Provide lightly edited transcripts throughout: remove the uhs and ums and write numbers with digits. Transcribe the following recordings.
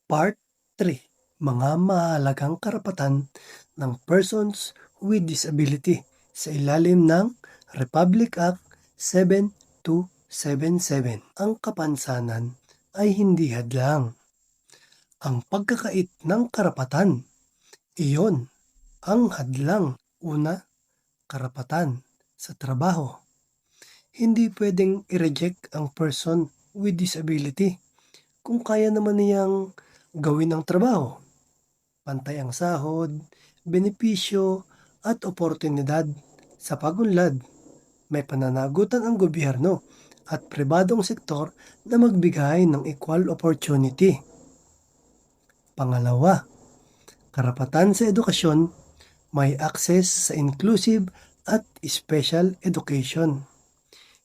Part 3: Mga mahalagang karapatan ng persons with disability sa ilalim ng Republic Act 7277. Ang kapansanan ay hindi hadlang. Ang pagkakait ng karapatan, iyon ang hadlang. Una, karapatan sa trabaho. Hindi pwedeng i-reject ang person with disability kung kaya naman niyang gawin ang trabaho. Pantay ang sahod, benepisyo at oportunidad sa pagunlad. May pananagutan ang gobyerno at pribadong sektor na magbigay ng equal opportunity. Pangalawa, karapatan sa edukasyon. May access sa inclusive at special education.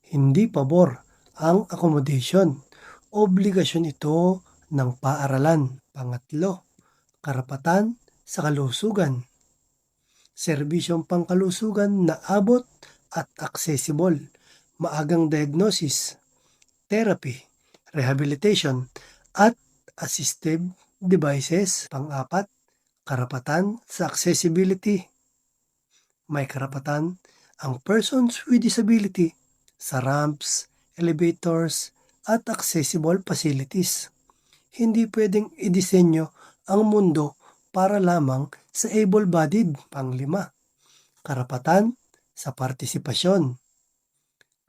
Hindi pabor ang accommodation. Obligasyon ito ng paaralan. Pangatlo, karapatan sa kalusugan. Serbisyong pangkalusugan na abot at accessible. Maagang diagnosis, therapy, rehabilitation, at assistive devices. Pang-apat, karapatan sa accessibility. May karapatan ang persons with disability sa ramps, elevators, at accessible facilities. Hindi pwedeng idisenyo ang mundo para lamang sa able-bodied. Panglima, karapatan sa partisipasyon.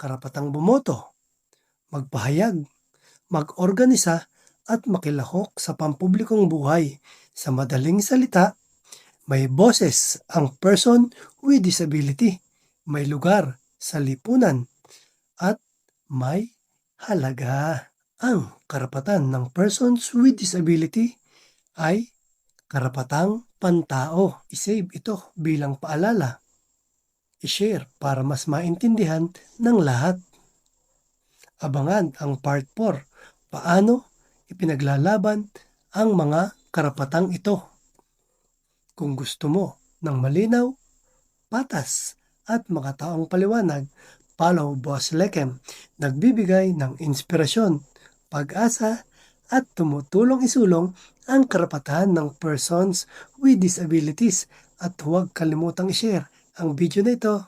Karapatang bumoto, magpahayag, mag-organisa at makilahok sa pampublikong buhay. Sa madaling salita, may boses ang person with disability, may lugar sa lipunan, at may halaga. Ang karapatan ng persons with disability ay karapatang pantao. I-save ito bilang paalala. I-share para mas maintindihan ng lahat. Abangan ang part 4. Paano ipinaglalaban ang mga karapatang ito. Kung gusto mo ng malinaw, patas at makataong paliwanag, follow Boss Lekem, nagbibigay ng inspirasyon, pag-asa at tumutulong isulong ang karapatan ng persons with disabilities. At huwag kalimutang i-share ang video na ito